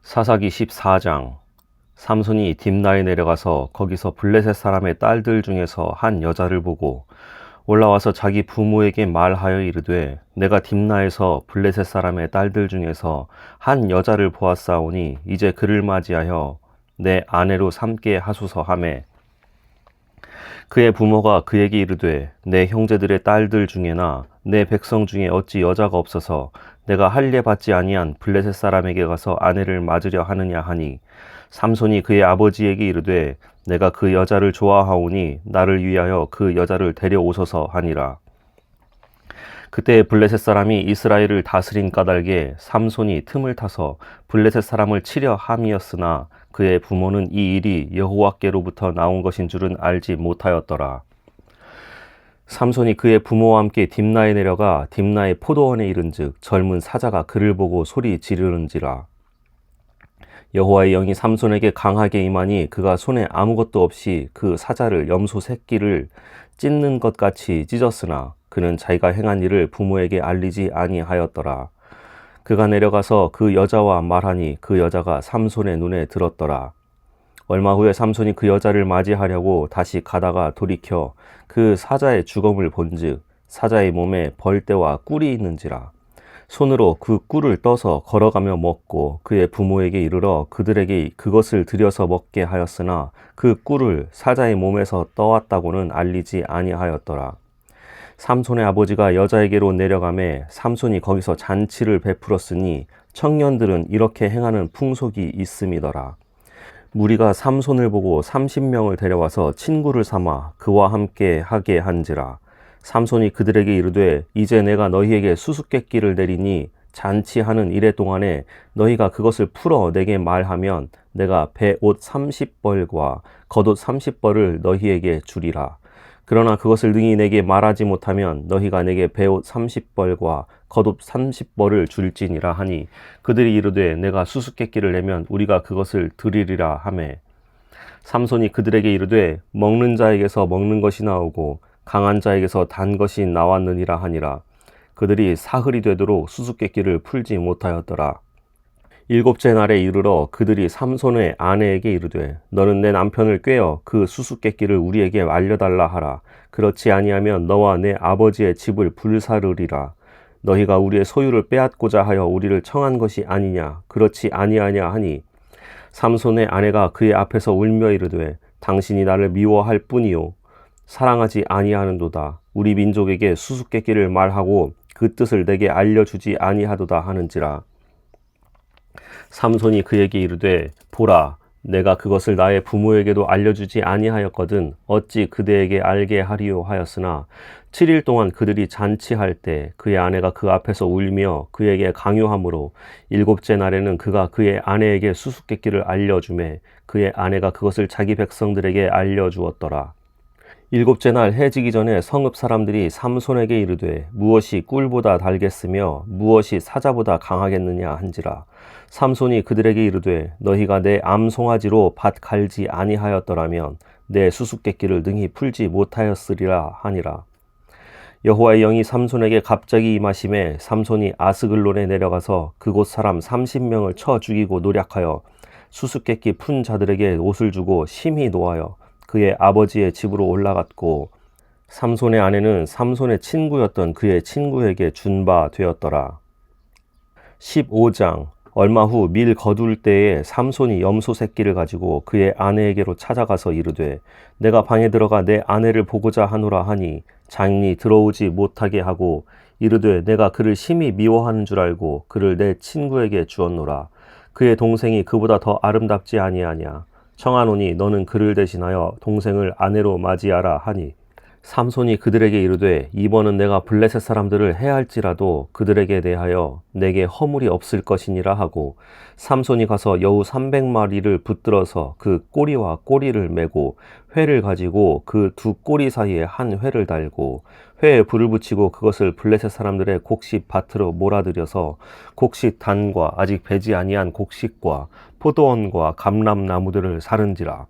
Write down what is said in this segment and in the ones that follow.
사사기 14장. 삼손이 딥나에 내려가서 거기서 블레셋 사람의 딸들 중에서 한 여자를 보고 올라와서 자기 부모에게 말하여 이르되, 내가 딥나에서 블레셋 사람의 딸들 중에서 한 여자를 보았사오니 이제 그를 맞이하여 내 아내로 삼게 하소서 하매, 그의 부모가 그에게 이르되, 내 형제들의 딸들 중에나 내 백성 중에 어찌 여자가 없어서 내가 할례 받지 아니한 블레셋 사람에게 가서 아내를 맞으려 하느냐 하니, 삼손이 그의 아버지에게 이르되, 내가 그 여자를 좋아하오니 나를 위하여 그 여자를 데려오소서 하니라. 그때 블레셋 사람이 이스라엘을 다스린 까닭에 삼손이 틈을 타서 블레셋 사람을 치려 함이었으나 그의 부모는 이 일이 여호와께로부터 나온 것인 줄은 알지 못하였더라. 삼손이 그의 부모와 함께 딥나에 내려가 딥나의 포도원에 이른즉 젊은 사자가 그를 보고 소리 지르는지라. 여호와의 영이 삼손에게 강하게 임하니 그가 손에 아무것도 없이 그 사자를 염소 새끼를 찢는 것 같이 찢었으나 그는 자기가 행한 일을 부모에게 알리지 아니하였더라. 그가 내려가서 그 여자와 말하니 그 여자가 삼손의 눈에 들었더라. 얼마 후에 삼손이 그 여자를 맞이하려고 다시 가다가 돌이켜 그 사자의 주검을 본즉 사자의 몸에 벌떼와 꿀이 있는지라. 손으로 그 꿀을 떠서 걸어가며 먹고 그의 부모에게 이르러 그들에게 그것을 들여서 먹게 하였으나 그 꿀을 사자의 몸에서 떠왔다고는 알리지 아니하였더라. 삼손의 아버지가 여자에게로 내려가매 삼손이 거기서 잔치를 베풀었으니 청년들은 이렇게 행하는 풍속이 있음이더라. 무리가 삼손을 보고 30명을 데려와서 친구를 삼아 그와 함께 하게 한지라. 삼손이 그들에게 이르되, 이제 내가 너희에게 수수께끼를 내리니 잔치하는 이래 동안에 너희가 그것을 풀어 내게 말하면 내가 배옷 30벌과 겉옷 30벌을 너희에게 주리라. 그러나 그것을 능히 내게 말하지 못하면 너희가 내게 배옷 30벌과 겉옷 30벌을 줄지니라 하니, 그들이 이르되 내가 수수께끼를 내면 우리가 그것을 드리리라 하매, 삼손이 그들에게 이르되 먹는 자에게서 먹는 것이 나오고 강한 자에게서 단 것이 나왔느니라 하니라. 그들이 사흘이 되도록 수수께끼를 풀지 못하였더라. 일곱째 날에 이르러 그들이 삼손의 아내에게 이르되, 너는 내 남편을 꾀어 그 수수께끼를 우리에게 알려달라 하라. 그렇지 아니하면 너와 내 아버지의 집을 불사르리라. 너희가 우리의 소유를 빼앗고자 하여 우리를 청한 것이 아니냐. 그렇지 아니하냐 하니, 삼손의 아내가 그의 앞에서 울며 이르되, 당신이 나를 미워할 뿐이요 사랑하지 아니하는도다. 우리 민족에게 수수께끼를 말하고 그 뜻을 내게 알려주지 아니하도다 하는지라. 삼손이 그에게 이르되, 보라, 내가 그것을 나의 부모에게도 알려주지 아니하였거든 어찌 그대에게 알게 하리요 하였으나 7일 동안 그들이 잔치할 때 그의 아내가 그 앞에서 울며 그에게 강요하므로 일곱째 날에는 그가 그의 아내에게 수수께끼를 알려주매 그의 아내가 그것을 자기 백성들에게 알려주었더라. 일곱째 날 해지기 전에 성읍 사람들이 삼손에게 이르되, 무엇이 꿀보다 달겠으며 무엇이 사자보다 강하겠느냐 한지라. 삼손이 그들에게 이르되, 너희가 내 암송아지로 밭 갈지 아니하였더라면 내 수수께끼를 능히 풀지 못하였으리라 하니라. 여호와의 영이 삼손에게 갑자기 임하심에 삼손이 아스글론에 내려가서 그곳 사람 30명을 쳐 죽이고 노략하여 수수께끼 푼 자들에게 옷을 주고 심히 노하여 그의 아버지의 집으로 올라갔고, 삼손의 아내는 삼손의 친구였던 그의 친구에게 준 바 되었더라. 15장. 얼마 후 밀 거둘 때에 삼손이 염소 새끼를 가지고 그의 아내에게로 찾아가서 이르되, 내가 방에 들어가 내 아내를 보고자 하노라 하니 장인이 들어오지 못하게 하고 이르되, 내가 그를 심히 미워하는 줄 알고 그를 내 친구에게 주었노라. 그의 동생이 그보다 더 아름답지 아니하냐. 청하노니 너는 그를 대신하여 동생을 아내로 맞이하라 하니, 삼손이 그들에게 이르되, 이번은 내가 블레셋 사람들을 해할지라도 그들에게 대하여 내게 허물이 없을 것이니라 하고, 삼손이 가서 여우 300마리를 붙들어서 그 꼬리와 꼬리를 메고 회를 가지고 그 두 꼬리 사이에 한 회를 달고 회에 불을 붙이고 그것을 블레셋 사람들의 곡식 밭으로 몰아들여서 곡식 단과 아직 배지 아니한 곡식과 포도원과 감람나무들을 사른지라.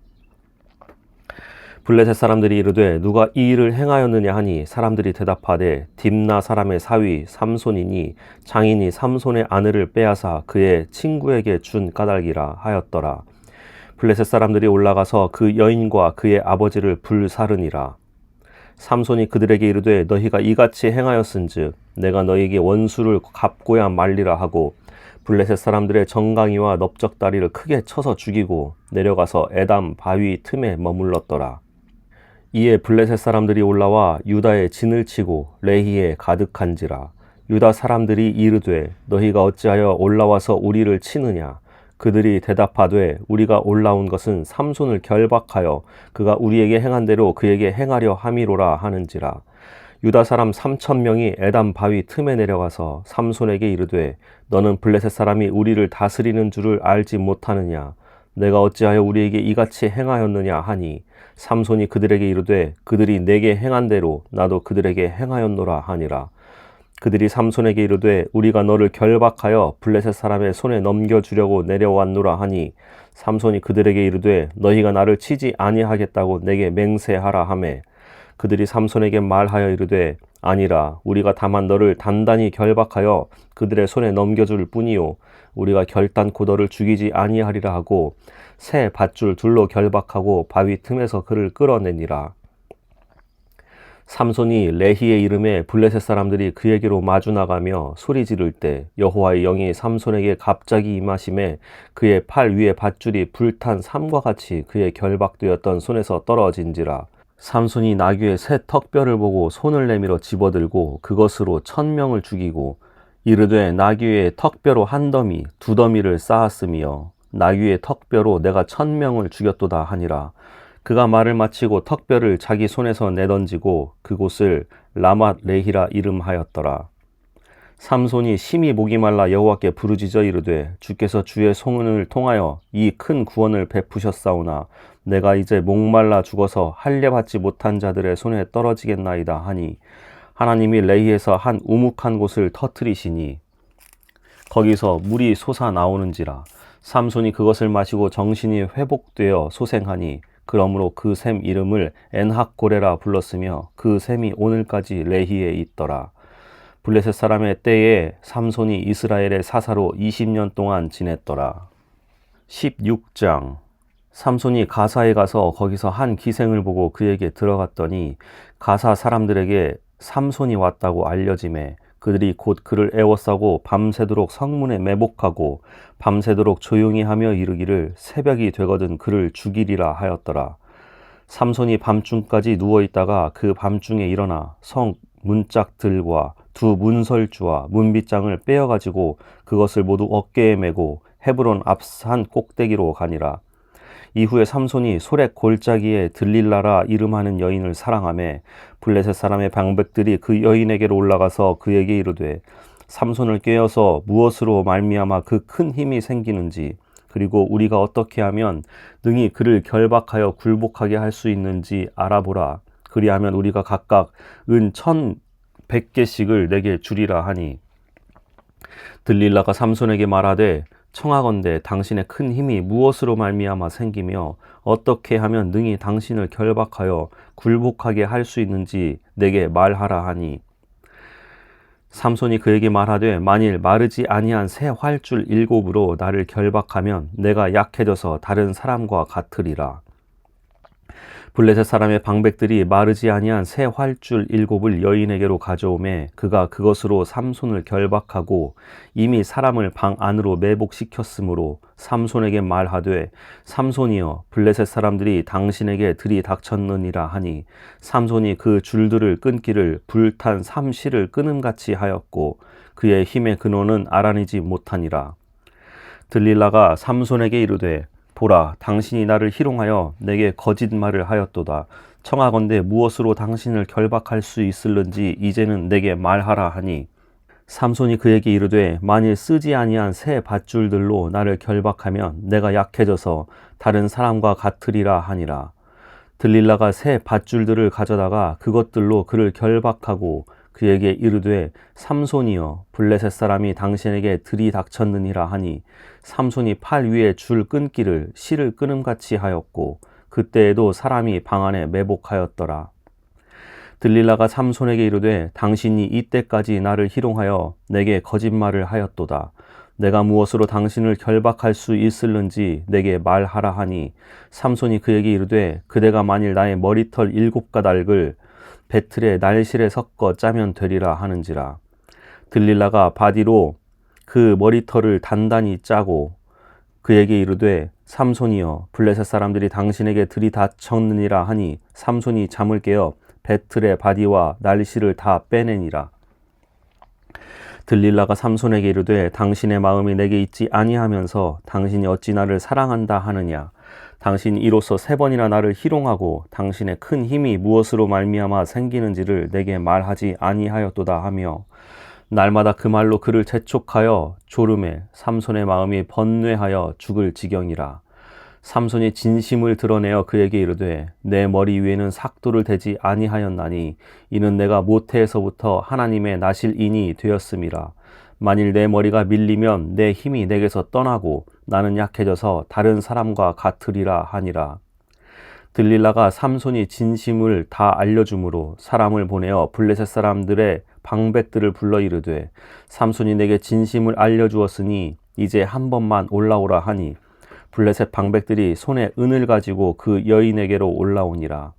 블레셋 사람들이 이르되 누가 이 일을 행하였느냐 하니 사람들이 대답하되 딥나 사람의 사위 삼손이니 장인이 삼손의 아내를 빼앗아 그의 친구에게 준 까닭이라 하였더라. 블레셋 사람들이 올라가서 그 여인과 그의 아버지를 불사르니라. 삼손이 그들에게 이르되 너희가 이같이 행하였은즉 내가 너희에게 원수를 갚고야 말리라 하고 블레셋 사람들의 정강이와 넓적다리를 크게 쳐서 죽이고 내려가서 에담 바위 틈에 머물렀더라. 이에 블레셋 사람들이 올라와 유다의 진을 치고 레히에 가득한지라. 유다 사람들이 이르되 너희가 어찌하여 올라와서 우리를 치느냐. 그들이 대답하되 우리가 올라온 것은 삼손을 결박하여 그가 우리에게 행한 대로 그에게 행하려 함이로라 하는지라. 유다 사람 3,000명이 에담 바위 틈에 내려가서 삼손에게 이르되 너는 블레셋 사람이 우리를 다스리는 줄을 알지 못하느냐. 내가 어찌하여 우리에게 이같이 행하였느냐 하니 삼손이 그들에게 이르되 그들이 내게 행한 대로 나도 그들에게 행하였노라 하니라. 그들이 삼손에게 이르되 우리가 너를 결박하여 블레셋 사람의 손에 넘겨주려고 내려왔노라 하니 삼손이 그들에게 이르되 너희가 나를 치지 아니하겠다고 내게 맹세하라 하매 그들이 삼손에게 말하여 이르되 아니라 우리가 다만 너를 단단히 결박하여 그들의 손에 넘겨줄 뿐이요 우리가 결단코 너를 죽이지 아니하리라 하고 새 밧줄 둘로 결박하고 바위 틈에서 그를 끌어내니라. 삼손이 레히의 이름에 블레셋 사람들이 그에게로 마주 나가며 소리 지를 때 여호와의 영이 삼손에게 갑자기 임하심에 그의 팔 위에 밧줄이 불탄 삼과 같이 그의 결박되었던 손에서 떨어진지라. 삼손이 나귀의 새 턱뼈를 보고 손을 내밀어 집어들고 그것으로 1,000명을 죽이고 이르되 나귀의 턱뼈로 한 더미 두 더미를 쌓았으며 나귀의 턱뼈로 내가 1,000명을 죽였도다 하니라. 그가 말을 마치고 턱뼈를 자기 손에서 내던지고 그곳을 라맛 레히라 이름하였더라. 삼손이 심히 목이 말라 여호와께 부르짖어 이르되 주께서 주의 소문을 통하여 이 큰 구원을 베푸셨사오나 내가 이제 목말라 죽어서 할례받지 못한 자들의 손에 떨어지겠나이다 하니 하나님이 레히에서 한 우묵한 곳을 터뜨리시니 거기서 물이 솟아 나오는지라. 삼손이 그것을 마시고 정신이 회복되어 소생하니 그러므로 그 샘 이름을 엔학고레라 불렀으며 그 샘이 오늘까지 레히에 있더라. 블레셋 사람의 때에 삼손이 이스라엘의 사사로 20년 동안 지냈더라. 16장. 삼손이 가사에 가서 거기서 한 기생을 보고 그에게 들어갔더니 가사 사람들에게 삼손이 왔다고 알려지매 그들이 곧 그를 애워싸고 밤새도록 성문에 매복하고 밤새도록 조용히 하며 이르기를 새벽이 되거든 그를 죽이리라 하였더라. 삼손이 밤중까지 누워있다가 그 밤중에 일어나 성 문짝들과 두 문설주와 문빗장을 빼어가지고 그것을 모두 어깨에 메고 헤브론 앞산 꼭대기로 가니라. 이후에 삼손이 소렉 골짜기에 들릴라라 이름하는 여인을 사랑하며 블레셋 사람의 방백들이 그 여인에게로 올라가서 그에게 이르되 삼손을 꾀어서 무엇으로 말미암아 그 큰 힘이 생기는지 그리고 우리가 어떻게 하면 능히 그를 결박하여 굴복하게 할 수 있는지 알아보라. 그리하면 우리가 각각 은 1,100개씩을 내게 주리라 하니 들릴라가 삼손에게 말하되 청하건대 당신의 큰 힘이 무엇으로 말미암아 생기며 어떻게 하면 능히 당신을 결박하여 굴복하게 할 수 있는지 내게 말하라 하니 삼손이 그에게 말하되 만일 마르지 아니한 새 활줄 7으로 나를 결박하면 내가 약해져서 다른 사람과 같으리라. 블레셋 사람의 방백들이 마르지 아니한 새 활줄 7을 여인에게로 가져오매 그가 그것으로 삼손을 결박하고 이미 사람을 방 안으로 매복시켰으므로 삼손에게 말하되 삼손이여 블레셋 사람들이 당신에게 들이닥쳤느니라 하니 삼손이 그 줄들을 끊기를 불탄 삼실을 끊음같이 하였고 그의 힘의 근원은 알아내지 못하니라. 들릴라가 삼손에게 이르되 보라, 당신이 나를 희롱하여 내게 거짓말을 하였도다. 청하건대 무엇으로 당신을 결박할 수 있을는지 이제는 내게 말하라 하니 삼손이 그에게 이르되 만일 쓰지 아니한 새 밧줄들로 나를 결박하면 내가 약해져서 다른 사람과 같으리라 하니라. 들릴라가 새 밧줄들을 가져다가 그것들로 그를 결박하고 그에게 이르되 삼손이여 블레셋 사람이 당신에게 들이닥쳤느니라 하니 삼손이 팔 위에 줄 끊기를 실을 끊음같이 하였고 그때에도 사람이 방 안에 매복하였더라. 들릴라가 삼손에게 이르되 당신이 이때까지 나를 희롱하여 내게 거짓말을 하였도다. 내가 무엇으로 당신을 결박할 수 있을는지 내게 말하라 하니 삼손이 그에게 이르되 그대가 만일 나의 머리털 7가닥을 배틀에 날실에 섞어 짜면 되리라 하는지라. 들릴라가 바디로 그 머리털을 단단히 짜고 그에게 이르되 삼손이여 블레셋 사람들이 당신에게 들이닥쳤느니라 하니 삼손이 잠을 깨어 배틀의 바디와 날실을 다 빼내니라. 들릴라가 삼손에게 이르되 당신의 마음이 내게 있지 아니하면서 당신이 어찌 나를 사랑한다 하느냐. 당신이 이로써 3번이나 나를 희롱하고 당신의 큰 힘이 무엇으로 말미암아 생기는지를 내게 말하지 아니하였도다 하며 날마다 그 말로 그를 재촉하여 졸음에 삼손의 마음이 번뇌하여 죽을 지경이라. 삼손이 진심을 드러내어 그에게 이르되 내 머리 위에는 삭도를 대지 아니하였나니 이는 내가 모태에서부터 하나님의 나실인이 되었음이라. 만일 내 머리가 밀리면 내 힘이 내게서 떠나고 나는 약해져서 다른 사람과 같으리라 하니라. 들릴라가 삼손이 진심을 다 알려주므로 사람을 보내어 블레셋 사람들의 방백들을 불러 이르되 삼손이 내게 진심을 알려주었으니 이제 한 번만 올라오라 하니 블레셋 방백들이 손에 은을 가지고 그 여인에게로 올라오니라.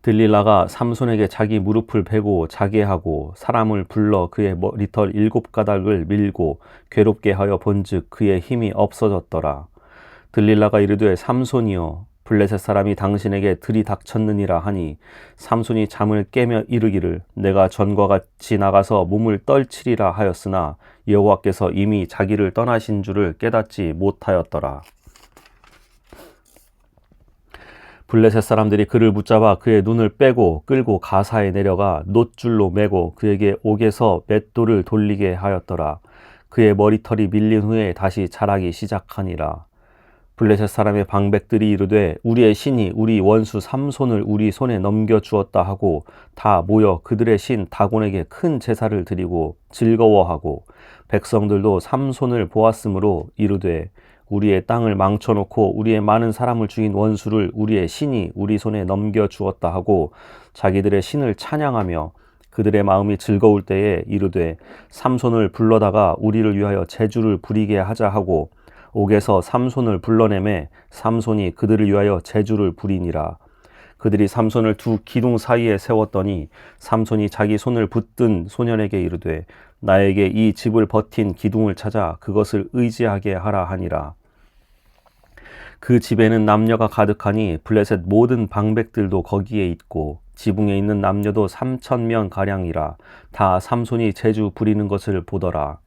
들릴라가 삼손에게 자기 무릎을 베고 자게 하고 사람을 불러 그의 머리털 7가닥을 밀고 괴롭게 하여 본즉 그의 힘이 없어졌더라. 들릴라가 이르되 삼손이여 블레셋 사람이 당신에게 들이닥쳤느니라 하니 삼손이 잠을 깨며 이르기를 내가 전과 같이 나가서 몸을 떨치리라 하였으나 여호와께서 이미 자기를 떠나신 줄을 깨닫지 못하였더라. 블레셋 사람들이 그를 붙잡아 그의 눈을 빼고 끌고 가사에 내려가 놋줄로 매고 그에게 옥에서 맷돌을 돌리게 하였더라. 그의 머리털이 밀린 후에 다시 자라기 시작하니라. 블레셋 사람의 방백들이 이르되 우리의 신이 우리 원수 삼손을 우리 손에 넘겨주었다 하고 다 모여 그들의 신 다곤에게 큰 제사를 드리고 즐거워하고 백성들도 삼손을 보았으므로 이르되 우리의 땅을 망쳐놓고 우리의 많은 사람을 죽인 원수를 우리의 신이 우리 손에 넘겨주었다 하고 자기들의 신을 찬양하며 그들의 마음이 즐거울 때에 이르되 삼손을 불러다가 우리를 위하여 제주를 부리게 하자 하고 옥에서 삼손을 불러내매 삼손이 그들을 위하여 제주를 부리니라. 그들이 삼손을 두 기둥 사이에 세웠더니 삼손이 자기 손을 붙든 소년에게 이르되 나에게 이 집을 버틴 기둥을 찾아 그것을 의지하게 하라 하니라. 그 집에는 남녀가 가득하니 블레셋 모든 방백들도 거기에 있고 지붕에 있는 남녀도 3,000명 가량이라. 다 삼손이 제주 부리는 것을 보더라.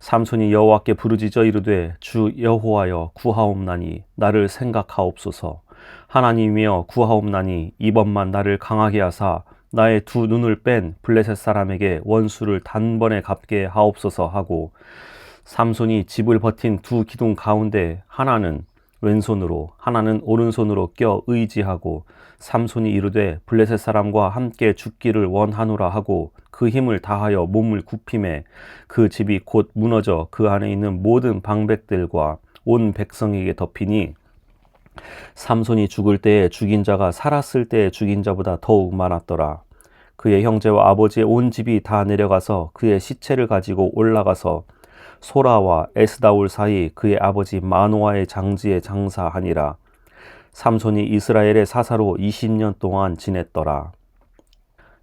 삼손이 여호와께 부르짖어 이르되 주 여호와여 구하옵나니 나를 생각하옵소서. 하나님이여 구하옵나니 이번만 나를 강하게 하사 나의 두 눈을 뺀 블레셋 사람에게 원수를 단번에 갚게 하옵소서 하고 삼손이 집을 버틴 두 기둥 가운데 하나는 왼손으로 하나는 오른손으로 껴 의지하고 삼손이 이르되 블레셋 사람과 함께 죽기를 원하노라 하고 그 힘을 다하여 몸을 굽힘에 그 집이 곧 무너져 그 안에 있는 모든 방백들과 온 백성에게 덮이니 삼손이 죽을 때에 죽인 자가 살았을 때에 죽인 자보다 더욱 많았더라. 그의 형제와 아버지의 온 집이 다 내려가서 그의 시체를 가지고 올라가서 소라와 에스다올 사이 그의 아버지 마노아의 장지에 장사하니라. 삼손이 이스라엘의 사사로 20년 동안 지냈더라.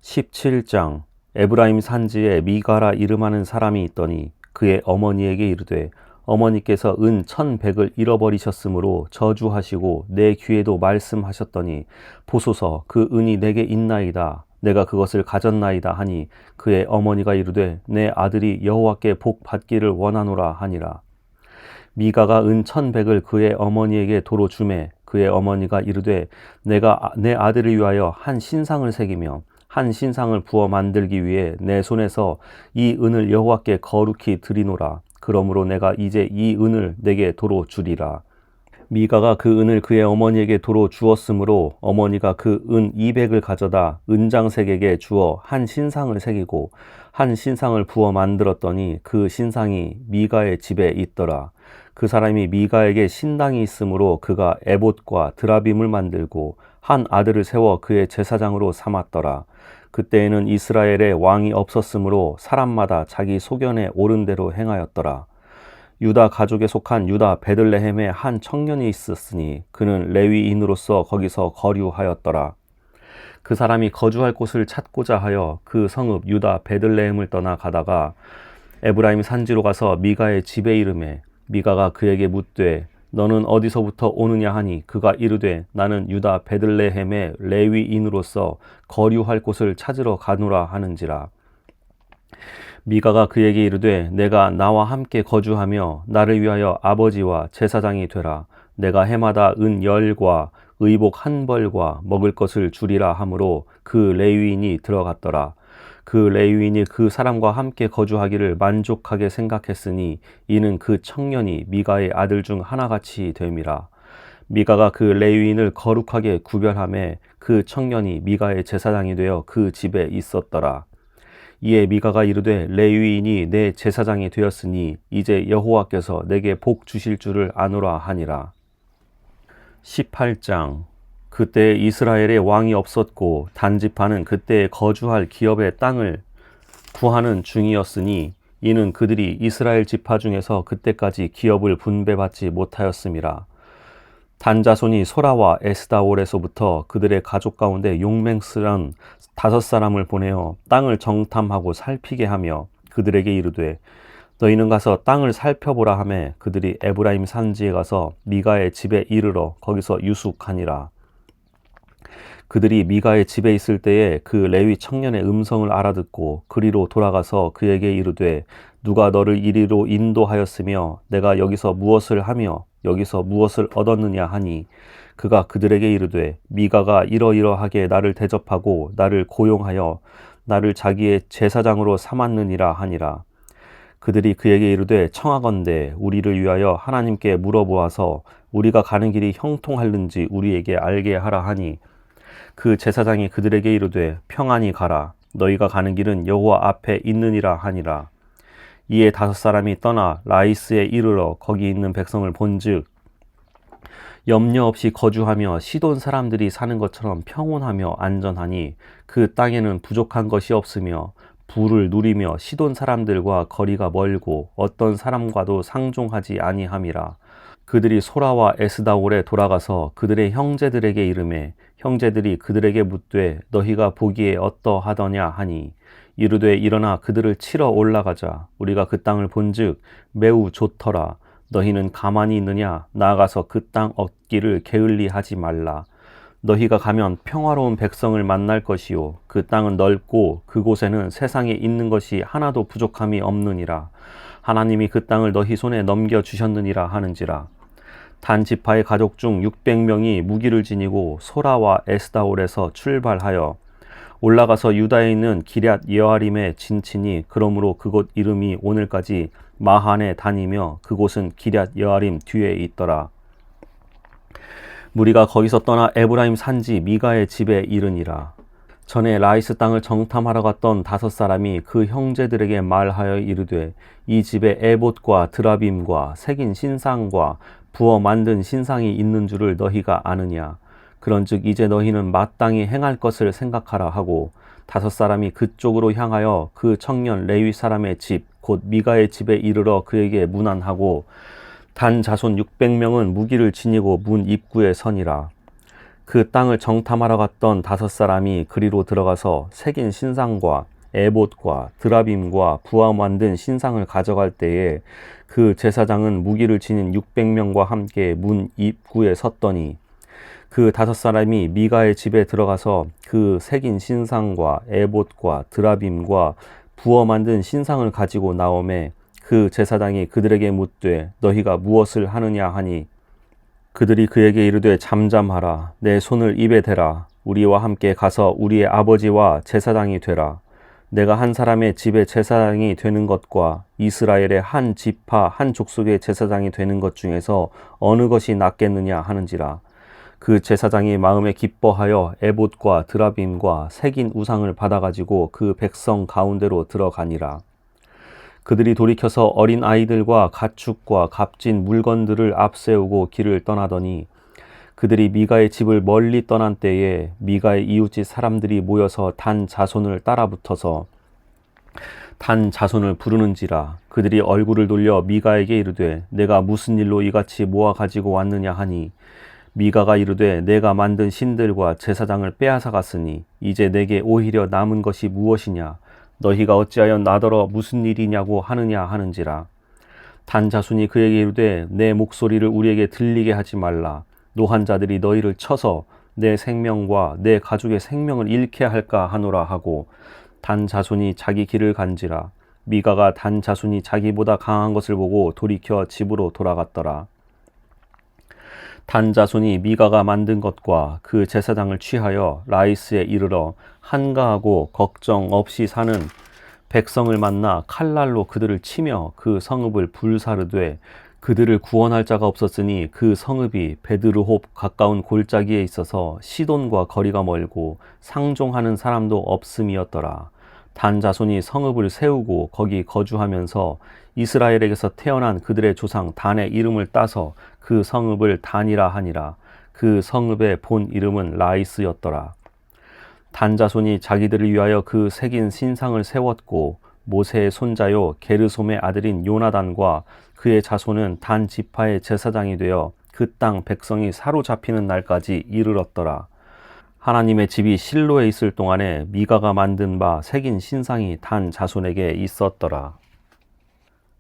17장. 에브라임 산지에 미가라 이름하는 사람이 있더니 그의 어머니에게 이르되 어머니께서 은 1,100을 잃어버리셨으므로 저주하시고 내 귀에도 말씀하셨더니 보소서 그 은이 내게 있나이다. 내가 그것을 가졌나이다 하니 그의 어머니가 이르되 내 아들이 여호와께 복 받기를 원하노라 하니라. 미가가 은 1,100을 그의 어머니에게 도로 주매 그의 어머니가 이르되 내가 내 아들을 위하여 한 신상을 새기며 한 신상을 부어 만들기 위해 내 손에서 이 은을 여호와께 거룩히 드리노라. 그러므로 내가 이제 이 은을 내게 도로 주리라. 미가가 그 은을 그의 어머니에게 도로 주었으므로 어머니가 그 은 200을 가져다 은장색에게 주어 한 신상을 새기고 한 신상을 부어 만들었더니 그 신상이 미가의 집에 있더라. 그 사람이 미가에게 신당이 있으므로 그가 에봇과 드라빔을 만들고 한 아들을 세워 그의 제사장으로 삼았더라. 그때에는 이스라엘에 왕이 없었으므로 사람마다 자기 소견에 옳은 대로 행하였더라. 유다 가족에 속한 유다 베들레헴에 한 청년이 있었으니 그는 레위인으로서 거기서 거류하였더라. 그 사람이 거주할 곳을 찾고자 하여 그 성읍 유다 베들레헴을 떠나 가다가 에브라임 산지로 가서 미가의 집에 이르매 미가가 그에게 묻되 너는 어디서부터 오느냐 하니 그가 이르되 나는 유다 베들레헴의 레위인으로서 거류할 곳을 찾으러 가노라 하는지라. 미가가 그에게 이르되 내가 나와 함께 거주하며 나를 위하여 아버지와 제사장이 되라. 내가 해마다 은 10과 의복 1벌과 먹을 것을 주리라 하므로 그 레위인이 들어갔더라. 그 레위인이 그 사람과 함께 거주하기를 만족하게 생각했으니 이는 그 청년이 미가의 아들 중 하나같이 됨이라. 미가가 그 레위인을 거룩하게 구별하매 그 청년이 미가의 제사장이 되어 그 집에 있었더라. 이에 미가가 이르되 레위인이 내 제사장이 되었으니 이제 여호와께서 내게 복 주실 줄을 아노라 하니라. 18장. 그때 이스라엘에 왕이 없었고 단지파는 그때 거주할 기업의 땅을 구하는 중이었으니 이는 그들이 이스라엘 지파 중에서 그때까지 기업을 분배받지 못하였음이라. 단 자손이 소라와 에스다올에서부터 그들의 가족 가운데 용맹스런 5사람을 보내어 땅을 정탐하고 살피게 하며 그들에게 이르되 너희는 가서 땅을 살펴보라 하매 그들이 에브라임 산지에 가서 미가의 집에 이르러 거기서 유숙하니라. 그들이 미가의 집에 있을 때에 그 레위 청년의 음성을 알아듣고 그리로 돌아가서 그에게 이르되 누가 너를 이리로 인도하였으며 내가 여기서 무엇을 하며 여기서 무엇을 얻었느냐 하니 그가 그들에게 이르되 미가가 이러이러하게 나를 대접하고 나를 고용하여 나를 자기의 제사장으로 삼았느니라 하니라. 그들이 그에게 이르되 청하건대 우리를 위하여 하나님께 물어보아서 우리가 가는 길이 형통할는지 우리에게 알게 하라 하니 그 제사장이 그들에게 이르되 평안히 가라. 너희가 가는 길은 여호와 앞에 있느니라 하니라. 이에 5사람이 떠나 라이스에 이르러 거기 있는 백성을 본즉 염려 없이 거주하며 시돈 사람들이 사는 것처럼 평온하며 안전하니 그 땅에는 부족한 것이 없으며 부를 누리며 시돈 사람들과 거리가 멀고 어떤 사람과도 상종하지 아니함이라. 그들이 소라와 에스다올에 돌아가서 그들의 형제들에게 이르매 형제들이 그들에게 묻되 너희가 보기에 어떠하더냐 하니 이르되 일어나 그들을 치러 올라가자. 우리가 그 땅을 본즉 매우 좋더라. 너희는 가만히 있느냐? 나아가서 그 땅 얻기를 게을리하지 말라. 너희가 가면 평화로운 백성을 만날 것이요 그 땅은 넓고 그곳에는 세상에 있는 것이 하나도 부족함이 없느니라. 하나님이 그 땅을 너희 손에 넘겨주셨느니라 하는지라. 단 지파의 가족 중 600명이 무기를 지니고 소라와 에스다올에서 출발하여 올라가서 유다에 있는 기럇 여아림에 진치니 그러므로 그곳 이름이 오늘까지 마한에 다니며 그곳은 기럇 여아림 뒤에 있더라. 무리가 거기서 떠나 에브라임 산지 미가의 집에 이르니라. 전에 라이스 땅을 정탐하러 갔던 5사람이 그 형제들에게 말하여 이르되 이 집에 에봇과 드라빔과 새긴 신상과 부어 만든 신상이 있는 줄을 너희가 아느냐. 그런즉 이제 너희는 마땅히 행할 것을 생각하라 하고 5사람이 그쪽으로 향하여 그 청년 레위 사람의 집 곧 미가의 집에 이르러 그에게 문안하고 단 자손 600명은 무기를 지니고 문 입구에 서니라. 그 땅을 정탐하러 갔던 5사람이 그리로 들어가서 새긴 신상과 에봇과 드라빔과 부어 만든 신상을 가져갈 때에 그 제사장은 무기를 지닌 600명과 함께 문 입구에 섰더니 그 5사람이 미가의 집에 들어가서 그 새긴 신상과 에봇과 드라빔과 부어 만든 신상을 가지고 나오매 그 제사장이 그들에게 묻되 너희가 무엇을 하느냐 하니 그들이 그에게 이르되 잠잠하라. 내 손을 입에 대라. 우리와 함께 가서 우리의 아버지와 제사장이 되라. 내가 한 사람의 집의 제사장이 되는 것과 이스라엘의 한 지파 한 족속의 제사장이 되는 것 중에서 어느 것이 낫겠느냐 하는지라. 그 제사장이 마음에 기뻐하여 에봇과 드라빔과 새긴 우상을 받아가지고 그 백성 가운데로 들어가니라. 그들이 돌이켜서 어린 아이들과 가축과 값진 물건들을 앞세우고 길을 떠나더니 그들이 미가의 집을 멀리 떠난 때에 미가의 이웃집 사람들이 모여서 단 자손을 따라붙어서 단 자손을 부르는지라. 그들이 얼굴을 돌려 미가에게 이르되 내가 무슨 일로 이같이 모아 가지고 왔느냐 하니 미가가 이르되 내가 만든 신들과 제사장을 빼앗아 갔으니 이제 내게 오히려 남은 것이 무엇이냐. 너희가 어찌하여 나더러 무슨 일이냐고 하느냐 하는지라. 단 자손이 그에게 이르되 내 목소리를 우리에게 들리게 하지 말라. 노한 자들이 너희를 쳐서 내 생명과 내 가족의 생명을 잃게 할까 하노라 하고 단 자손이 자기 길을 간지라. 미가가 단 자손이 자기보다 강한 것을 보고 돌이켜 집으로 돌아갔더라. 단 자손이 미가가 만든 것과 그 제사장을 취하여 라이스에 이르러 한가하고 걱정 없이 사는 백성을 만나 칼날로 그들을 치며 그 성읍을 불사르되 그들을 구원할 자가 없었으니 그 성읍이 베드르홉 가까운 골짜기에 있어서 시돈과 거리가 멀고 상종하는 사람도 없음이었더라. 단 자손이 성읍을 세우고 거기 거주하면서 이스라엘에게서 태어난 그들의 조상 단의 이름을 따서 그 성읍을 단이라 하니라. 그 성읍의 본 이름은 라이스였더라. 단 자손이 자기들을 위하여 그 새긴 신상을 세웠고 모세의 손자요 게르솜의 아들인 요나단과 그의 자손은 단 지파의 제사장이 되어 그 땅 백성이 사로잡히는 날까지 이르렀더라. 하나님의 집이 실로에 있을 동안에 미가가 만든 바 새긴 신상이 단 자손에게 있었더라.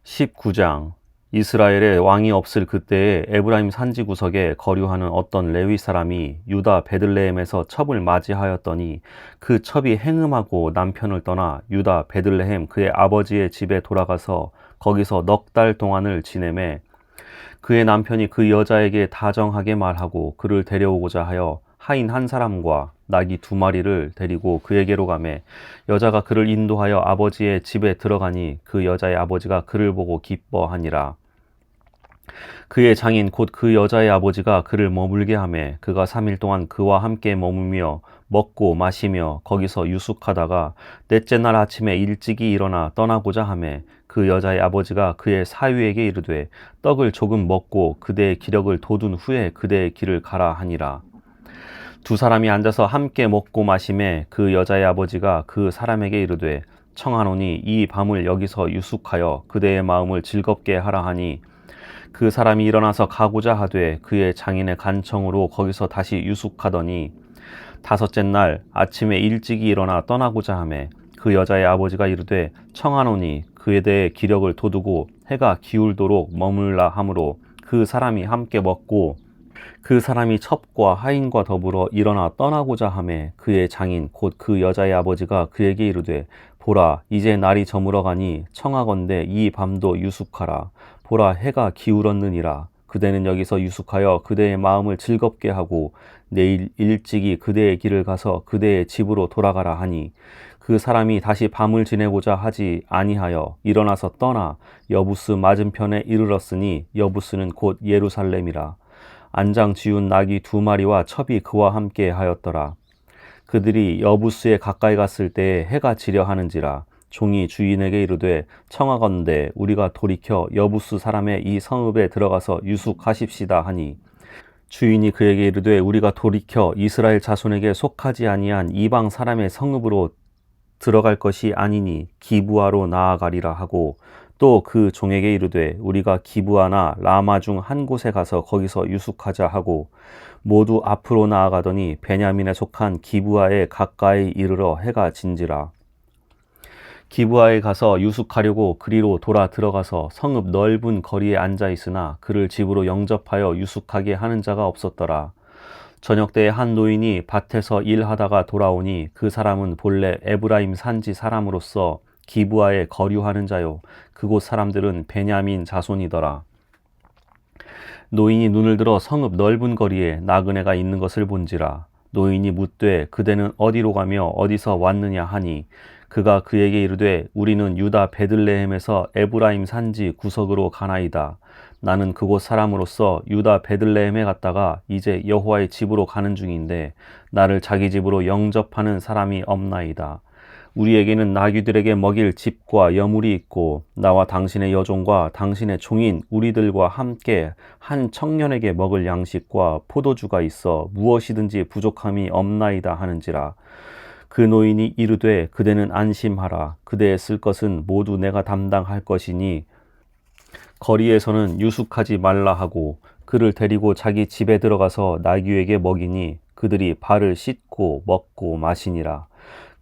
19장. 이스라엘에 왕이 없을 그때에 에브라임 산지 구석에 거류하는 어떤 레위 사람이 유다 베들레헴에서 첩을 맞이하였더니 그 첩이 행음하고 남편을 떠나 유다 베들레헴 그의 아버지의 집에 돌아가서 거기서 넉 달 동안을 지내매 그의 남편이 그 여자에게 다정하게 말하고 그를 데려오고자 하여 하인 한 사람과 나귀 2마리를 데리고 그에게로 가매 여자가 그를 인도하여 아버지의 집에 들어가니 그 여자의 아버지가 그를 보고 기뻐하니라. 그의 장인 곧 그 여자의 아버지가 그를 머물게 하매 그가 3일 동안 그와 함께 머물며 먹고 마시며 거기서 유숙하다가 넷째 날 아침에 일찍이 일어나 떠나고자 하매 그 여자의 아버지가 그의 사위에게 이르되 떡을 조금 먹고 그대의 기력을 돋운 후에 그대의 길을 가라 하니라. 2사람이 앉아서 함께 먹고 마시매 그 여자의 아버지가 그 사람에게 이르되 청하노니 이 밤을 여기서 유숙하여 그대의 마음을 즐겁게 하라 하니 그 사람이 일어나서 가고자 하되 그의 장인의 간청으로 거기서 다시 유숙하더니 5째 날 아침에 일찍이 일어나 떠나고자 하매 그 여자의 아버지가 이르되 청하노니 그에 대해 기력을 돋우고 해가 기울도록 머물라 하므로 그 사람이 함께 먹고 그 사람이 첩과 하인과 더불어 일어나 떠나고자 하매 그의 장인 곧 그 여자의 아버지가 그에게 이르되 보라 이제 날이 저물어 가니 청하건대 이 밤도 유숙하라. 보라 해가 기울었느니라. 그대는 여기서 유숙하여 그대의 마음을 즐겁게 하고 내일 일찍이 그대의 길을 가서 그대의 집으로 돌아가라 하니 그 사람이 다시 밤을 지내고자 하지 아니하여 일어나서 떠나 여부스 맞은편에 이르렀으니 여부스는 곧 예루살렘이라. 안장 지운 나귀 2마리와 첩이 그와 함께 하였더라. 그들이 여부스에 가까이 갔을 때에 해가 지려 하는지라. 종이 주인에게 이르되 청하건대 우리가 돌이켜 여부스 사람의 이 성읍에 들어가서 유숙하십시다 하니 주인이 그에게 이르되 우리가 돌이켜 이스라엘 자손에게 속하지 아니한 이방 사람의 성읍으로 들어갈 것이 아니니 기브아로 나아가리라 하고 또 그 종에게 이르되 우리가 기브아나 라마 중 한 곳에 가서 거기서 유숙하자 하고 모두 앞으로 나아가더니 베냐민에 속한 기브아에 가까이 이르러 해가 진지라. 기브아에 가서 유숙하려고 그리로 돌아 들어가서 성읍 넓은 거리에 앉아 있으나 그를 집으로 영접하여 유숙하게 하는 자가 없었더라. 저녁 때에 한 노인이 밭에서 일하다가 돌아오니 그 사람은 본래 에브라임 산지 사람으로서 기브아에 거류하는 자요 그곳 사람들은 베냐민 자손이더라. 노인이 눈을 들어 성읍 넓은 거리에 나그네가 있는 것을 본지라. 노인이 묻되 그대는 어디로 가며 어디서 왔느냐 하니 그가 그에게 이르되 우리는 유다 베들레헴에서 에브라임 산지 구석으로 가나이다. 나는 그곳 사람으로서 유다 베들레헴에 갔다가 이제 여호와의 집으로 가는 중인데 나를 자기 집으로 영접하는 사람이 없나이다. 우리에게는 나귀들에게 먹일 집과 여물이 있고 나와 당신의 여종과 당신의 종인 우리들과 함께 한 청년에게 먹을 양식과 포도주가 있어 무엇이든지 부족함이 없나이다 하는지라. 그 노인이 이르되 그대는 안심하라. 그대의 쓸 것은 모두 내가 담당할 것이니 거리에서는 유숙하지 말라 하고 그를 데리고 자기 집에 들어가서 나귀에게 먹이니 그들이 발을 씻고 먹고 마시니라.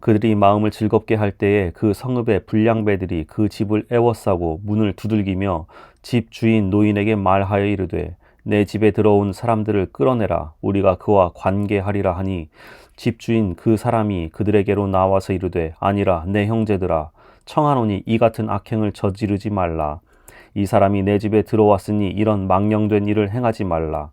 그들이 마음을 즐겁게 할 때에 그 성읍의 불량배들이 그 집을 애워싸고 문을 두들기며 집 주인 노인에게 말하여 이르되 내 집에 들어온 사람들을 끌어내라. 우리가 그와 관계하리라 하니 집주인 그 사람이 그들에게로 나와서 이르되 아니라 내 형제들아 청하노니 이 같은 악행을 저지르지 말라. 이 사람이 내 집에 들어왔으니 이런 망령된 일을 행하지 말라.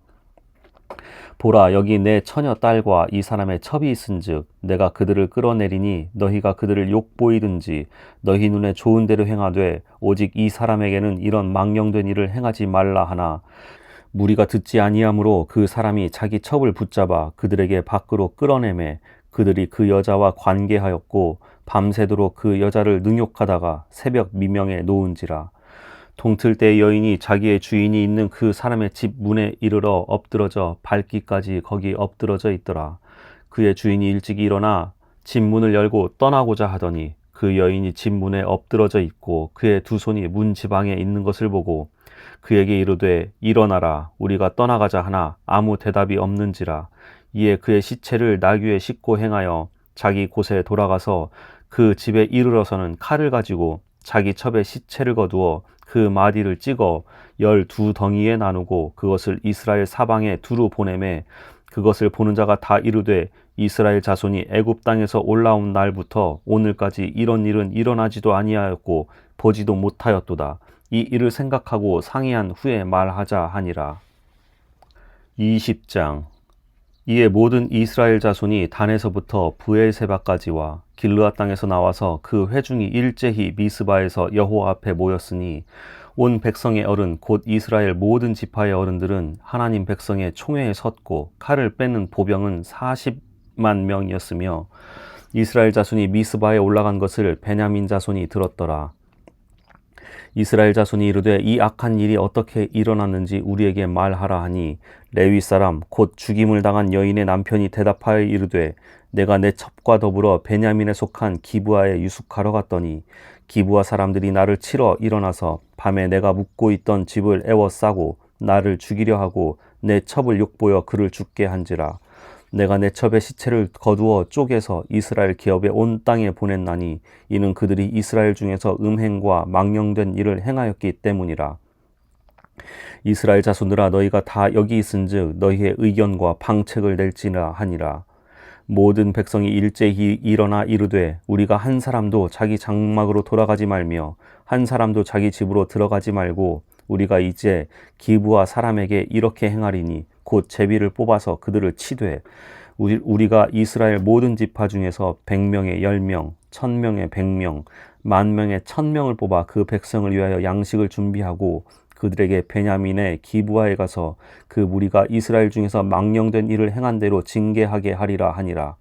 보라 여기 내 처녀 딸과 이 사람의 첩이 있은즉 내가 그들을 끌어내리니 너희가 그들을 욕보이든지 너희 눈에 좋은 대로 행하되 오직 이 사람에게는 이런 망령된 일을 행하지 말라 하나 무리가 듣지 아니하므로 그 사람이 자기 첩을 붙잡아 그들에게 밖으로 끌어내매 그들이 그 여자와 관계하였고 밤새도록 그 여자를 능욕하다가 새벽 미명에 놓은지라. 동틀 때 여인이 자기의 주인이 있는 그 사람의 집 문에 이르러 엎드러져 밟기까지 거기 엎드러져 있더라. 그의 주인이 일찍이 일어나 집 문을 열고 떠나고자 하더니 그 여인이 집 문에 엎드러져 있고 그의 두 손이 문 지방에 있는 것을 보고 그에게 이르되 일어나라 우리가 떠나가자 하나 아무 대답이 없는지라. 이에 그의 시체를 나귀에 싣고 행하여 자기 곳에 돌아가서 그 집에 이르러서는 칼을 가지고 자기 첩의 시체를 거두어 그 마디를 찍어 12덩이에 나누고 그것을 이스라엘 사방에 두루 보내매 그것을 보는 자가 다 이르되 이스라엘 자손이 애굽 땅에서 올라온 날부터 오늘까지 이런 일은 일어나지도 아니하였고 보지도 못하였도다. 이 일을 생각하고 상의한 후에 말하자 하니라. 20장. 이에 모든 이스라엘 자손이 단에서부터 브엘세바까지와 길르앗 땅에서 나와서 그 회중이 일제히 미스바에서 여호와 앞에 모였으니 온 백성의 어른 곧 이스라엘 모든 지파의 어른들은 하나님 백성의 총회에 섰고 칼을 빼는 보병은 40만 명이었으며 이스라엘 자손이 미스바에 올라간 것을 베냐민 자손이 들었더라. 이스라엘 자손이 이르되 이 악한 일이 어떻게 일어났는지 우리에게 말하라 하니 레위 사람 곧 죽임을 당한 여인의 남편이 대답하여 이르되 내가 내 첩과 더불어 베냐민에 속한 기브아에 유숙하러 갔더니 기브아 사람들이 나를 치러 일어나서 밤에 내가 묵고 있던 집을 애워싸고 나를 죽이려 하고 내 첩을 욕보여 그를 죽게 한지라. 내가 내 첩의 시체를 거두어 쪼개서 이스라엘 기업의 온 땅에 보냈나니 이는 그들이 이스라엘 중에서 음행과 망령된 일을 행하였기 때문이라. 이스라엘 자손들아 너희가 다 여기 있은즉 너희의 의견과 방책을 낼지라 하니라. 모든 백성이 일제히 일어나 이르되 우리가 한 사람도 자기 장막으로 돌아가지 말며 한 사람도 자기 집으로 들어가지 말고 우리가 이제 기브아 사람에게 이렇게 행하리니 곧 제비를 뽑아서 그들을 치되 우리가 이스라엘 모든 지파 중에서 100명에 10명, 1000명에 100명, 10,000명에 1000명을 뽑아 그 백성을 위하여 양식을 준비하고 그들에게 베냐민의 기브아에 가서 그 무리가 이스라엘 중에서 망령된 일을 행한 대로 징계하게 하리라 하니라.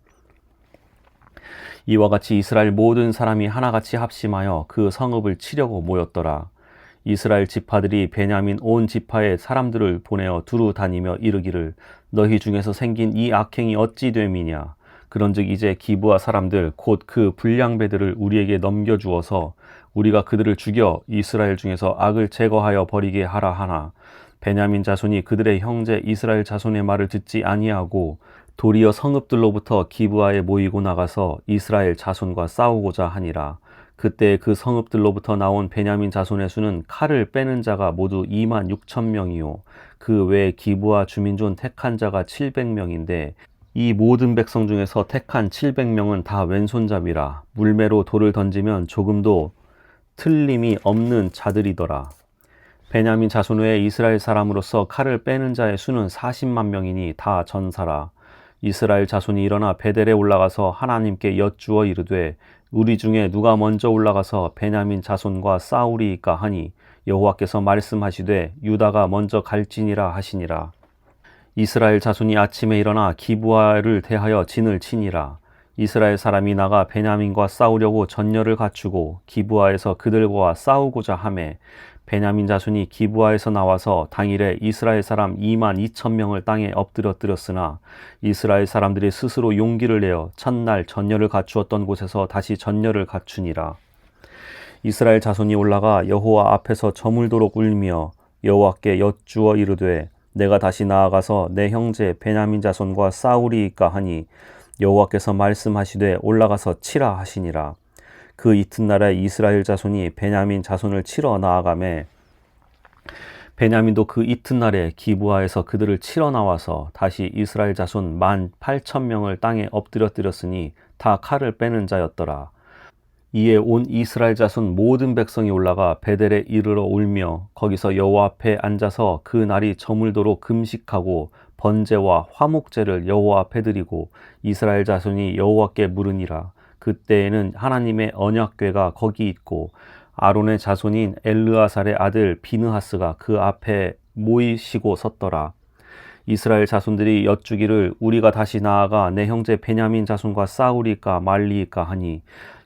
이와 같이 이스라엘 모든 사람이 하나같이 합심하여 그 성읍을 치려고 모였더라. 이스라엘 지파들이 베냐민 온 지파의 사람들을 보내어 두루 다니며 이르기를 너희 중에서 생긴 이 악행이 어찌 됨이냐. 그런즉 이제 기브아 사람들 곧 그 불량배들을 우리에게 넘겨주어서 우리가 그들을 죽여 이스라엘 중에서 악을 제거하여 버리게 하라 하나 베냐민 자손이 그들의 형제 이스라엘 자손의 말을 듣지 아니하고 도리어 성읍들로부터 기브아에 모이고 나가서 이스라엘 자손과 싸우고자 하니라. 그때 그 성읍들로부터 나온 베냐민 자손의 수는 칼을 빼는 자가 모두 26,000명이요 그 외 기브아 주민 중 택한 자가 700명인데 이 모든 백성 중에서 택한 700명은 다 왼손잡이라 물매로 돌을 던지면 조금도 틀림이 없는 자들이더라. 베냐민 자손 외에 이스라엘 사람으로서 칼을 빼는 자의 수는 40만 명이니 다 전사라. 이스라엘 자손이 일어나 베델에 올라가서 하나님께 여쭈어 이르되 우리 중에 누가 먼저 올라가서 베냐민 자손과 싸우리이까 하니 여호와께서 말씀하시되 유다가 먼저 갈지니라 하시니라. 이스라엘 자손이 아침에 일어나 기브아를 대하여 진을 치니라. 이스라엘 사람이 나가 베냐민과 싸우려고 전열을 갖추고 기브아에서 그들과 싸우고자 하매 베냐민 자손이 기브아에서 나와서 당일에 이스라엘 사람 2만 2천 명을 땅에 엎드려뜨렸으나 이스라엘 사람들이 스스로 용기를 내어 첫날 전열을 갖추었던 곳에서 다시 전열을 갖추니라. 이스라엘 자손이 올라가 여호와 앞에서 저물도록 울며 여호와께 여쭈어 이르되 내가 다시 나아가서 내 형제 베냐민 자손과 싸우리이까 하니 여호와께서 말씀하시되 올라가서 치라 하시니라. 그 이튿날에 이스라엘 자손이 베냐민 자손을 치러 나아가매 베냐민도 그 이튿날에 기브아에서 그들을 치러 나와서 다시 이스라엘 자손 18,000명을 땅에 엎드려뜨렸으니 다 칼을 빼는 자였더라. 이에 온 이스라엘 자손 모든 백성이 올라가 베델에 이르러 울며 거기서 여호와 앞에 앉아서 그 날이 저물도록 금식하고 번제와 화목제를 여호와 앞에 드리고 이스라엘 자손이 여호와께 물으니라. 그때에는 하나님의 언약궤가 거기 있고 아론의 자손인 엘르아살의 아들 비느하스가 그 앞에 모이시고 섰더라. 이스라엘 자손들이 여쭈기를 우리가 다시 나아가 내 형제 베냐민 자손과 싸우리까 말리이까 하니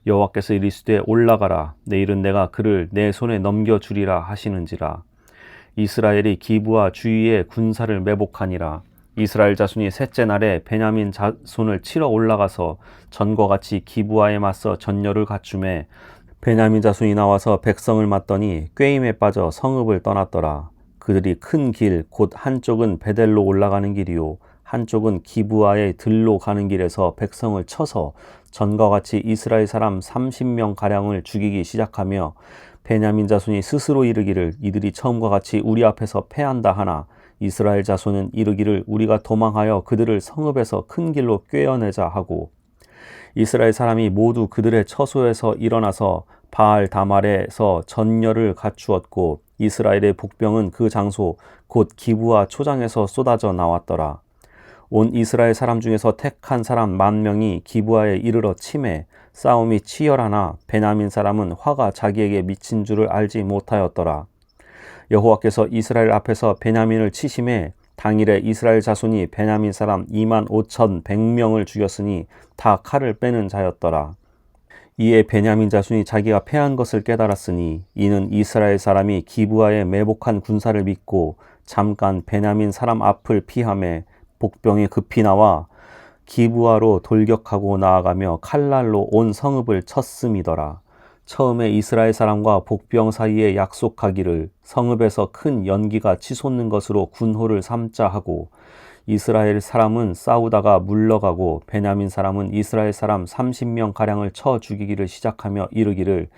여호와께서 이르시되 올라가라. 내일은 내가 그를 내 손에 넘겨주리라 하시는지라. 이스라엘이 기브아 주위에 군사를 매복하니라. 이스라엘 자손이 셋째 날에 베냐민 자손을 치러 올라가서 전과 같이 기브아에 맞서 전열을 갖추매 베냐민 자손이 나와서 백성을 맞더니 꾀임에 빠져 성읍을 떠났더라. 그들이 큰 길 곧 한쪽은 베델로 올라가는 길이요 한쪽은 기브아의 들로 가는 길에서 백성을 쳐서 전과 같이 이스라엘 사람 30명 가량을 죽이기 시작하며 베냐민 자손이 스스로 이르기를 이들이 처음과 같이 우리 앞에서 패한다 하나 이스라엘 자손은 이르기를 우리가 도망하여 그들을 성읍에서 큰 길로 꿰어내자 하고 이스라엘 사람이 모두 그들의 처소에서 일어나서 바알 다말에서 전열을 갖추었고 이스라엘의 복병은 그 장소 곧 기브아 초장에서 쏟아져 나왔더라. 온 이스라엘 사람 중에서 택한 사람 10,000명이 기브아에 이르러 치매 싸움이 치열하나 베냐민 사람은 화가 자기에게 미친 줄을 알지 못하였더라. 여호와께서 이스라엘 앞에서 베냐민을 치심해 당일에 이스라엘 자손이 베냐민 사람 25,100명을 죽였으니 다 칼을 빼는 자였더라. 이에 베냐민 자손이 자기가 패한 것을 깨달았으니 이는 이스라엘 사람이 기브아에 매복한 군사를 믿고 잠깐 베냐민 사람 앞을 피하매 복병이 급히 나와 기브아로 돌격하고 나아가며 칼날로 온 성읍을 쳤음이더라. 처음에 이스라엘 사람과 복병 사이에 약속하기를 성읍에서 큰 연기가 치솟는 것으로 군호를 삼자 하고 이스라엘 사람은 싸우다가 물러가고 베냐민 사람은 이스라엘 사람 30명 가량을 쳐 죽이기를 시작하며 이르기를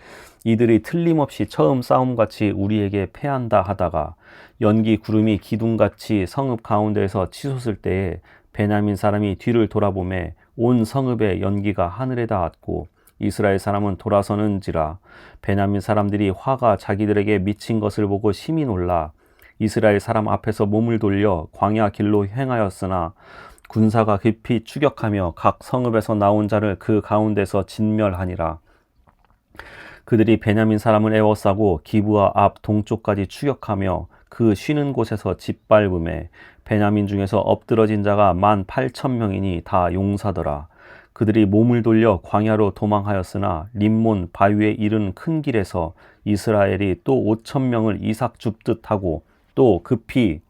이들이 틀림없이 처음 싸움같이 우리에게 패한다 하다가 연기 구름이 기둥같이 성읍 가운데에서 치솟을 때에 베냐민 사람이 뒤를 돌아보매 온 성읍의 연기가 하늘에 닿았고 이스라엘 사람은 돌아서는지라. 베냐민 사람들이 화가 자기들에게 미친 것을 보고 심히 놀라 이스라엘 사람 앞에서 몸을 돌려 광야 길로 행하였으나 군사가 급히 추격하며 각 성읍에서 나온 자를 그 가운데서 진멸하니라. 그들이 베냐민 사람을 에워싸고 기브아 앞 동쪽까지 추격하며 그 쉬는 곳에서 짓밟음에 베냐민 중에서 엎드러진 자가 18,000명이니 다 용사더라. 그들이 몸을 돌려 광야로 도망하였으나 림몬 바위에 이른 큰 길에서 이스라엘이 또 5,000명을 이삭 줍듯 하고 또 급히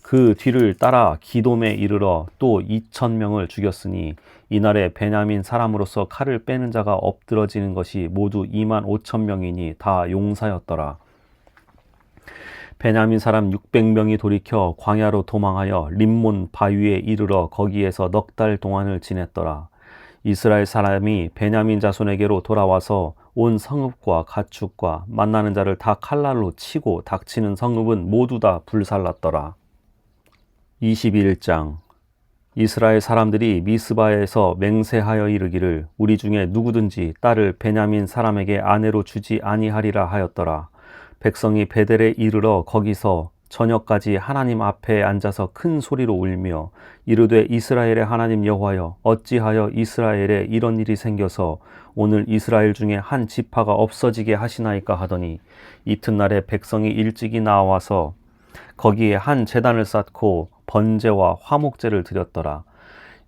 그 뒤를 따라 기돔에 이르러 또 2,000명을 죽였으니 이날에 베냐민 사람으로서 칼을 빼는 자가 엎드러지는 것이 모두 25,000명이니 다 용사였더라. 베냐민 사람 600명이 돌이켜 광야로 도망하여 림몬 바위에 이르러 거기에서 넉 달 동안을 지냈더라. 이스라엘 사람이 베냐민 자손에게로 돌아와서 온 성읍과 가축과 만나는 자를 다 칼날로 치고 닥치는 성읍은 모두 다 불살랐더라. 21장 이스라엘 사람들이 미스바에서 맹세하여 이르기를 우리 중에 누구든지 딸을 베냐민 사람에게 아내로 주지 아니하리라 하였더라. 백성이 베델에 이르러 거기서 저녁까지 하나님 앞에 앉아서 큰 소리로 울며 이르되 이스라엘의 하나님 여호와여 어찌하여 이스라엘에 이런 일이 생겨서 오늘 이스라엘 중에 한 지파가 없어지게 하시나이까 하더니 이튿날에 백성이 일찍이 나와서 거기에 한 제단을 쌓고 번제와 화목제를 드렸더라.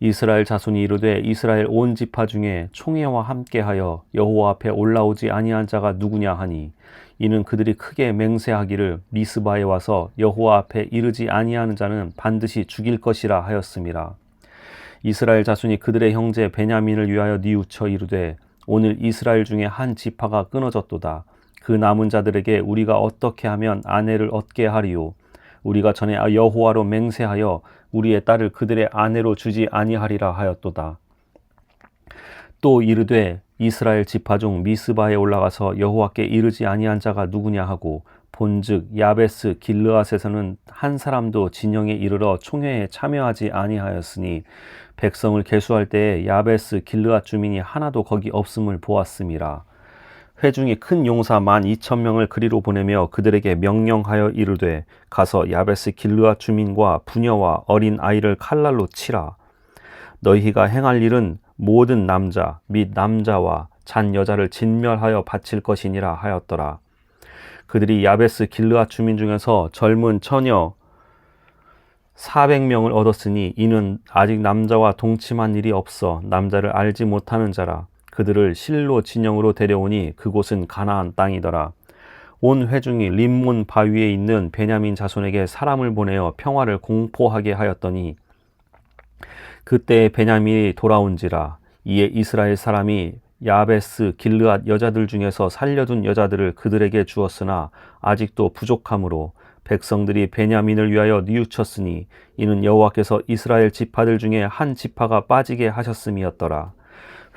이스라엘 자손이 이르되 이스라엘 온 지파 중에 총회와 함께하여 여호와 앞에 올라오지 아니한 자가 누구냐 하니 이는 그들이 크게 맹세하기를 미스바에 와서 여호와 앞에 이르지 아니하는 자는 반드시 죽일 것이라 하였음이라. 이스라엘 자손이 그들의 형제 베냐민을 위하여 뉘우쳐 이르되 오늘 이스라엘 중에 한 지파가 끊어졌도다. 그 남은 자들에게 우리가 어떻게 하면 아내를 얻게 하리요? 우리가 전에 여호와로 맹세하여 우리의 딸을 그들의 아내로 주지 아니하리라 하였도다. 또 이르되 이스라엘 지파 중 미스바에 올라가서 여호와께 이르지 아니한 자가 누구냐 하고 본즉 야베스 길르앗에서는 한 사람도 진영에 이르러 총회에 참여하지 아니하였으니 백성을 계수할 때에 야베스 길르앗 주민이 하나도 거기 없음을 보았음이라. 회중이 큰 용사 12,000명을 그리로 보내며 그들에게 명령하여 이르되 가서 야베스 길르앗 주민과 부녀와 어린 아이를 칼날로 치라. 너희가 행할 일은 모든 남자 및 남자와 잔 여자를 진멸하여 바칠 것이니라 하였더라. 그들이 야베스 길르앗 주민 중에서 젊은 처녀 400명을 얻었으니 이는 아직 남자와 동침한 일이 없어 남자를 알지 못하는 자라. 그들을 실로 진영으로 데려오니 그곳은 가나안 땅이더라. 온 회중이 림몬 바위에 있는 베냐민 자손에게 사람을 보내어 평화를 공포하게 하였더니 그때 베냐민이 돌아온지라. 이에 이스라엘 사람이 야베스 길르앗 여자들 중에서 살려둔 여자들을 그들에게 주었으나 아직도 부족하므로 백성들이 베냐민을 위하여 뉘우쳤으니 이는 여호와께서 이스라엘 지파들 중에 한 지파가 빠지게 하셨음이었더라.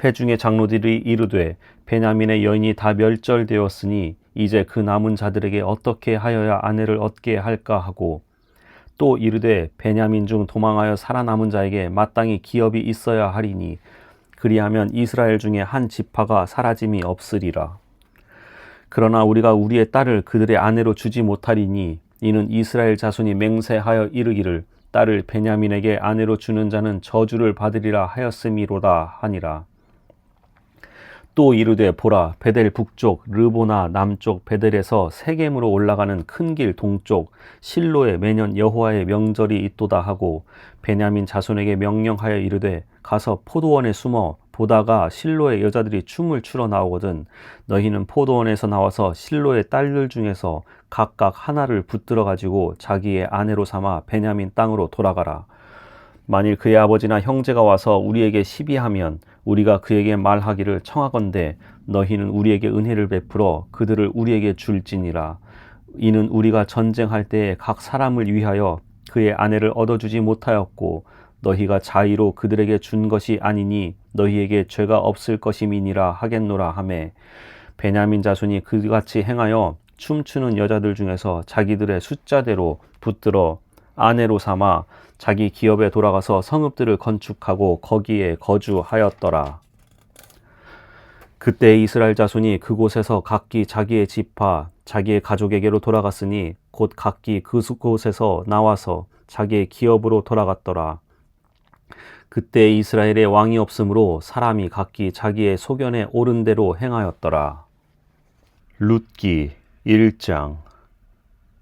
회중의 장로들이 이르되 베냐민의 여인이 다 멸절되었으니 이제 그 남은 자들에게 어떻게 하여야 아내를 얻게 할까 하고 또 이르되 베냐민 중 도망하여 살아남은 자에게 마땅히 기업이 있어야 하리니 그리하면 이스라엘 중에 한 지파가 사라짐이 없으리라. 그러나 우리가 우리의 딸을 그들의 아내로 주지 못하리니 이는 이스라엘 자손이 맹세하여 이르기를 딸을 베냐민에게 아내로 주는 자는 저주를 받으리라 하였음이로다 하니라. 또 이르되 보라 베델 북쪽 르보나 남쪽 베델에서 세겜으로 올라가는 큰 길 동쪽 실로에 매년 여호와의 명절이 있도다 하고 베냐민 자손에게 명령하여 이르되 가서 포도원에 숨어 보다가 실로의 여자들이 춤을 추러 나오거든 너희는 포도원에서 나와서 실로의 딸들 중에서 각각 하나를 붙들어 가지고 자기의 아내로 삼아 베냐민 땅으로 돌아가라. 만일 그의 아버지나 형제가 와서 우리에게 시비하면 우리가 그에게 말하기를 청하건대 너희는 우리에게 은혜를 베풀어 그들을 우리에게 줄지니라. 이는 우리가 전쟁할 때에 각 사람을 위하여 그의 아내를 얻어주지 못하였고 너희가 자의로 그들에게 준 것이 아니니 너희에게 죄가 없을 것임이니라 하겠노라 하매 베냐민 자손이 그같이 행하여 춤추는 여자들 중에서 자기들의 숫자대로 붙들어 아내로 삼아 자기 기업에 돌아가서 성읍들을 건축하고 거기에 거주하였더라. 그때 이스라엘 자손이 그곳에서 각기 자기의 지파 자기의 가족에게로 돌아갔으니 곧 각기 그곳에서 나와서 자기의 기업으로 돌아갔더라. 그때 이스라엘에 왕이 없으므로 사람이 각기 자기의 소견에 옳은 대로 행하였더라. 룻기 1장.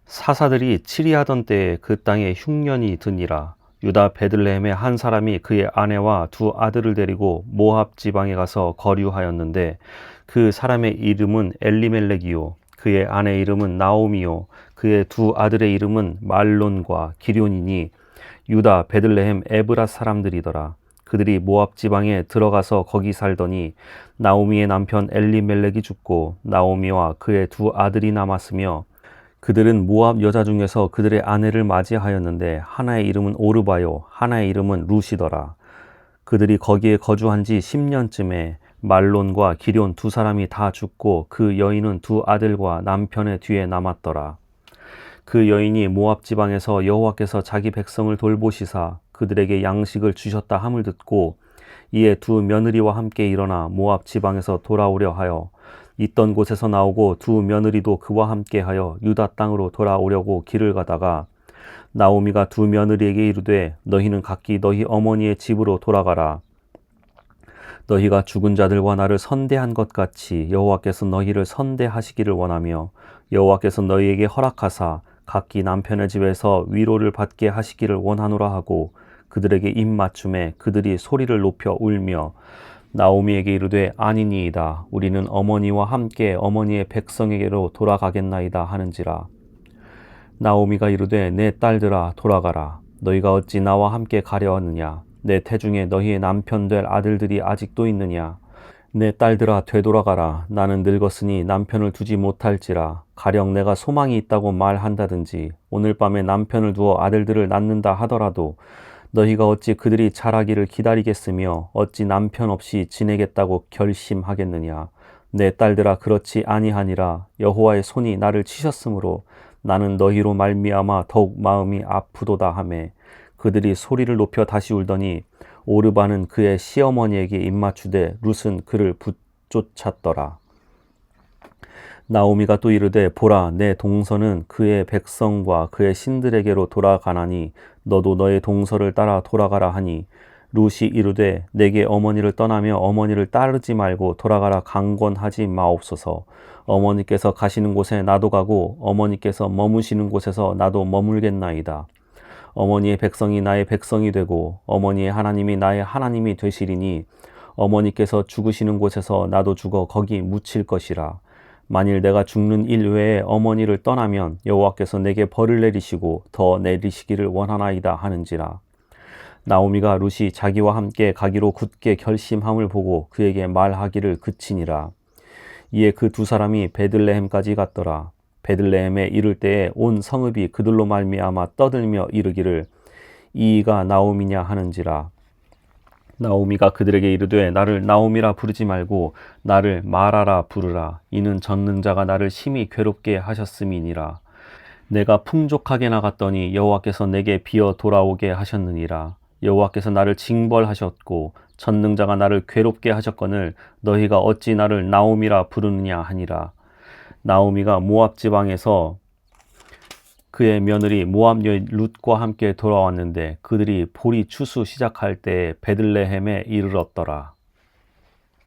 사사들이 치리하던 때에 그 땅에 흉년이 드니라. 유다 베들레헴의 한 사람이 그의 아내와 두 아들을 데리고 모압 지방에 가서 거류하였는데 그 사람의 이름은 엘리멜렉이요 그의 아내 이름은 나오미요 그의 두 아들의 이름은 말론과 기런이니 유다 베들레헴 에브라 사람들이더라. 그들이 모압 지방에 들어가서 거기 살더니 나오미의 남편 엘리멜렉이 죽고 나오미와 그의 두 아들이 남았으며 그들은 모압 여자 중에서 그들의 아내를 맞이하였는데 하나의 이름은 오르바요 하나의 이름은 룻이더라. 그들이 거기에 거주한 지 10년쯤에 말론과 기런 두 사람이 다 죽고 그 여인은 두 아들과 남편의 뒤에 남았더라. 그 여인이 모압 지방에서 여호와께서 자기 백성을 돌보시사 그들에게 양식을 주셨다 함을 듣고 이에 두 며느리와 함께 일어나 모압 지방에서 돌아오려 하여 있던 곳에서 나오고 두 며느리도 그와 함께하여 유다 땅으로 돌아오려고 길을 가다가 나오미가 두 며느리에게 이르되 너희는 각기 너희 어머니의 집으로 돌아가라. 너희가 죽은 자들과 나를 선대한 것 같이 여호와께서 너희를 선대하시기를 원하며 여호와께서 너희에게 허락하사 각기 남편의 집에서 위로를 받게 하시기를 원하노라 하고 그들에게 입맞춤에 그들이 소리를 높여 울며 나오미에게 이르되 아니니이다. 우리는 어머니와 함께 어머니의 백성에게로 돌아가겠나이다 하는지라. 나오미가 이르되 내 딸들아 돌아가라. 너희가 어찌 나와 함께 가려 하느냐. 내 태중에 너희의 남편 될 아들들이 아직도 있느냐. 내 딸들아 되돌아가라. 나는 늙었으니 남편을 두지 못할지라. 가령 내가 소망이 있다고 말한다든지 오늘 밤에 남편을 두어 아들들을 낳는다 하더라도 너희가 어찌 그들이 자라기를 기다리겠으며 어찌 남편 없이 지내겠다고 결심하겠느냐. 내 딸들아 그렇지 아니하니라. 여호와의 손이 나를 치셨으므로 나는 너희로 말미암아 더욱 마음이 아프도다 하매 그들이 소리를 높여 다시 울더니 오르바는 그의 시어머니에게 입맞추되 룻은 그를 붙쫓았더라. 나오미가 또 이르되 보라 내 동서는 그의 백성과 그의 신들에게로 돌아가나니 너도 너의 동서를 따라 돌아가라 하니 룻이 이르되 내게 어머니를 떠나며 어머니를 따르지 말고 돌아가라 강권하지 마옵소서. 어머니께서 가시는 곳에 나도 가고 어머니께서 머무시는 곳에서 나도 머물겠나이다. 어머니의 백성이 나의 백성이 되고 어머니의 하나님이 나의 하나님이 되시리니 어머니께서 죽으시는 곳에서 나도 죽어 거기 묻힐 것이라. 만일 내가 죽는 일 외에 어머니를 떠나면 여호와께서 내게 벌을 내리시고 더 내리시기를 원하나이다 하는지라. 나오미가 룻이 자기와 함께 가기로 굳게 결심함을 보고 그에게 말하기를 그치니라. 이에 그 두 사람이 베들레헴까지 갔더라. 베들레헴에 이를 때에 온 성읍이 그들로 말미암아 떠들며 이르기를 이가 나오미냐 하는지라. 나오미가 그들에게 이르되 나를 나오미라 부르지 말고 나를 마라라 부르라. 이는 전능자가 나를 심히 괴롭게 하셨음이니라. 내가 풍족하게 나갔더니 여호와께서 내게 비어 돌아오게 하셨느니라. 여호와께서 나를 징벌하셨고 전능자가 나를 괴롭게 하셨거늘 너희가 어찌 나를 나오미라 부르느냐 하니라. 나오미가 모압 지방에서 그의 며느리 모압 여인 룻과 함께 돌아왔는데 그들이 보리 추수 시작할 때에 베들레헴에 이르렀더라.